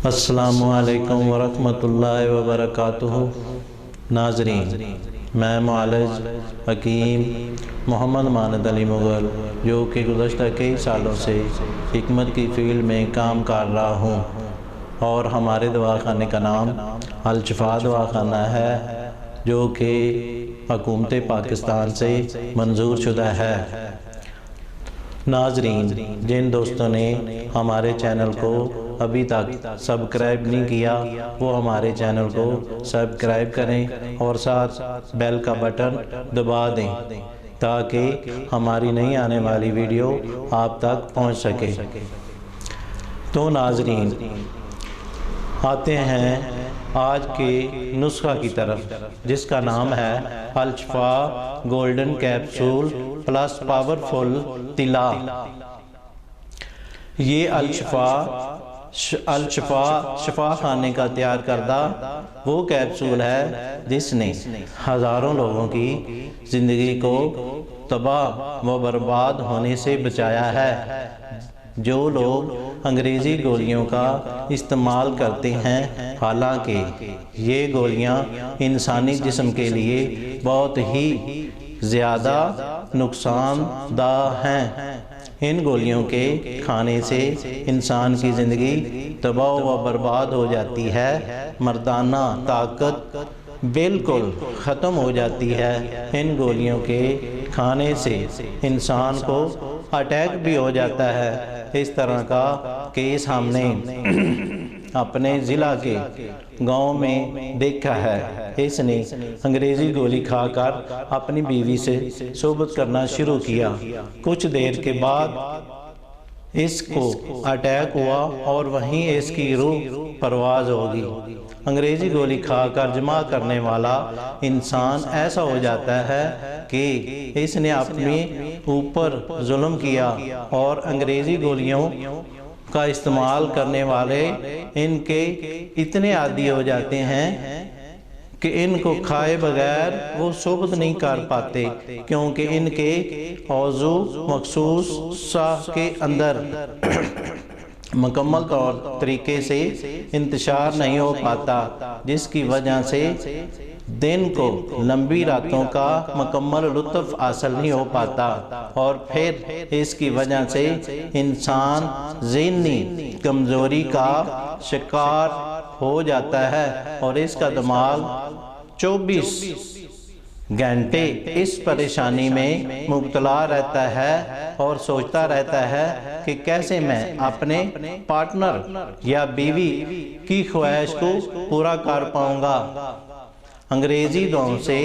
السلام علیکم ورحمۃ اللہ وبرکاتہ۔ ناظرین، میں معالج حکیم محمد ماند علی مغل جو کہ گزشتہ کئی سالوں سے حکمت کی فیلڈ میں کام کر رہا ہوں، اور ہمارے دواخانے کا نام الشفا دواخانہ ہے جو کہ حکومت پاکستان سے منظور شدہ ہے۔ ناظرین، جن دوستوں نے ہمارے چینل کو ابھی تک سبسکرائب نہیں کیا وہ ہمارے چینل کو سبسکرائب کریں اور ساتھ بیل کا بٹن دبا دیں تاکہ ہماری نئی آنے والی ویڈیو آپ تک پہنچ سکے۔ تو ناظرین، آتے ہیں آج کے نسخہ کی طرف، جس کا نام ہے Al Shifa golden capsule plus powerful طلا۔ یہ الشفا شفا خانے کا تیار کردہ وہ کیپسول ہے جس نے ہزاروں لوگوں کی زندگی کو تباہ و برباد ہونے سے بچایا ہے۔ جو لوگ انگریزی گولیوں کا استعمال کرتے ہیں، حالانکہ یہ گولیاں انسانی جسم کے لیے بہت ہی زیادہ نقصان دہ ہیں۔ ان گولیوں کے کھانے سے انسان کی زندگی تباہ و برباد ہو جاتی ہے، مردانہ طاقت بالکل ختم ہو جاتی ہے۔ ان گولیوں کے کھانے سے انسان کو اٹیک بھی ہو جاتا ہے۔ اس طرح کا کیس ہم نے اپنے ضلع کے گاؤں میں دیکھا ہے۔ اس نے انگریزی گولی کھا کر اپنی بیوی سے صحبت کرنا شروع کیا۔ کچھ دیر کے بعد اس کو اٹیک ہوا اور وہیں اس کی روح پرواز ہوگی۔ انگریزی گولی کھا کر جمع کرنے والا انسان ایسا ہو جاتا ہے کہ اس نے اپنے اوپر ظلم کیا، اور انگریزی گولیوں کا استعمال کرنے والے ان کے اتنے عادی ہو جاتے ہیں کہ ان کو کھائے بغیر وہ صحبت نہیں کر پاتے، کیونکہ ان کے عضو مخصوص ساہ کے اندر مکمل طریقے سے انتشار نہیں ہو پاتا، جس کی وجہ سے دن کو لمبی راتوں کا مکمل لطف حاصل نہیں ہو پاتا، اور پھر اس کی وجہ سے انسان ذہنی کمزوری کا شکار ہو جاتا ہے، اور اس کا دماغ 24 گھنٹے اس پریشانی میں مبتلا رہتا ہے اور سوچتا رہتا ہے کہ کیسے میں اپنے پارٹنر یا بیوی کی خواہش کو پورا کر پاؤں گا۔ انگریزی دواؤں سے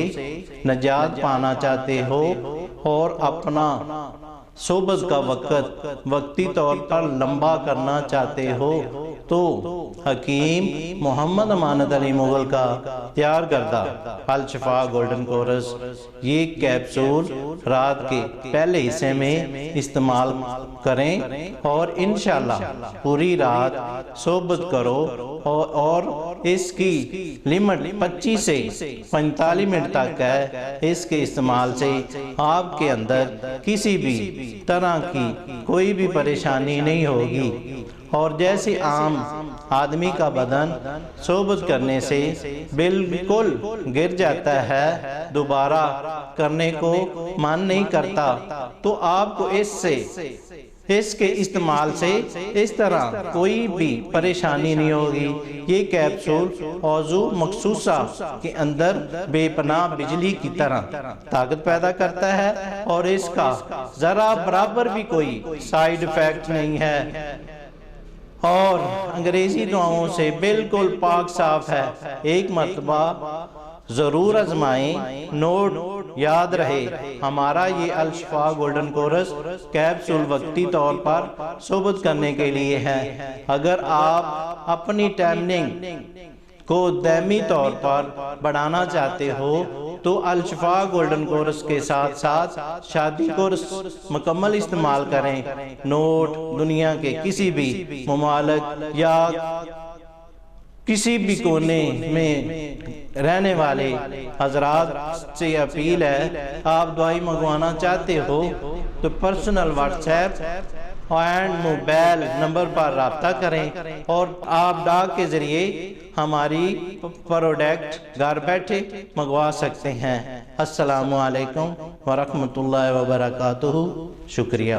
نجات پانا چاہتے ہو اور اپنا صحبت کا وقتی طور پر لمبا کرنا چاہتے ہو تو حکیم محمد ماند علی مغل کا تیار کردہ الشفا گولڈن کورس یہ کیپسول رات کے پہلے حصے میں استعمال کریں، اور انشاءاللہ پوری رات صحبت کرو، اور اس کی لمٹ 25 سے 45 منٹ تک ہے۔ اس کے استعمال سے آپ کے اندر کسی بھی طرح کی کوئی بھی پریشانی نہیں ہوگی، اور جیسے عام آدمی کا بدن صحبت کرنے سے بالکل گر جاتا ہے، دوبارہ کرنے کو من نہیں کرتا، تو آپ کو اس کے استعمال سے اس طرح کوئی بھی پریشانی نہیں ہوگی۔ یہ کیپسول عضو مخصوصہ کے اندر بے پناہ بجلی کی طرح طاقت پیدا کرتا ہے، اور اس کا ذرا برابر بھی کوئی سائیڈ ایفیکٹ نہیں ہے، اور انگریزی دواؤں سے بالکل پاک صاف ہے۔ ایک مرتبہ ضرور آزمائیں۔ نوٹ یاد رہے، ہمارا یہ الشفا گولڈن کورس کیپسول وقتی طور پر صحبت کرنے کے لیے ہے۔ اگر آپ اپنی ٹائمنگ کو دائمی طور پر بڑھانا چاہتے ہو تو الشفا گولڈن کورس کے ساتھ ساتھ شادی کورس مکمل استعمال کریں۔ نوٹ دنیا کے کسی بھی ممالک یا کسی بھی کونے میں رہنے والے حضرات سے اپیل ہے، آپ دوائی منگوانا چاہتے ہو تو personal WhatsApp and mobile number پر رابطہ کریں اور آپ ڈاک کے ذریعے ہماری پروڈکٹ گھر بیٹھے منگوا سکتے ہیں۔ السلام علیکم ورحمۃ اللہ وبرکاتہ۔ شکریہ۔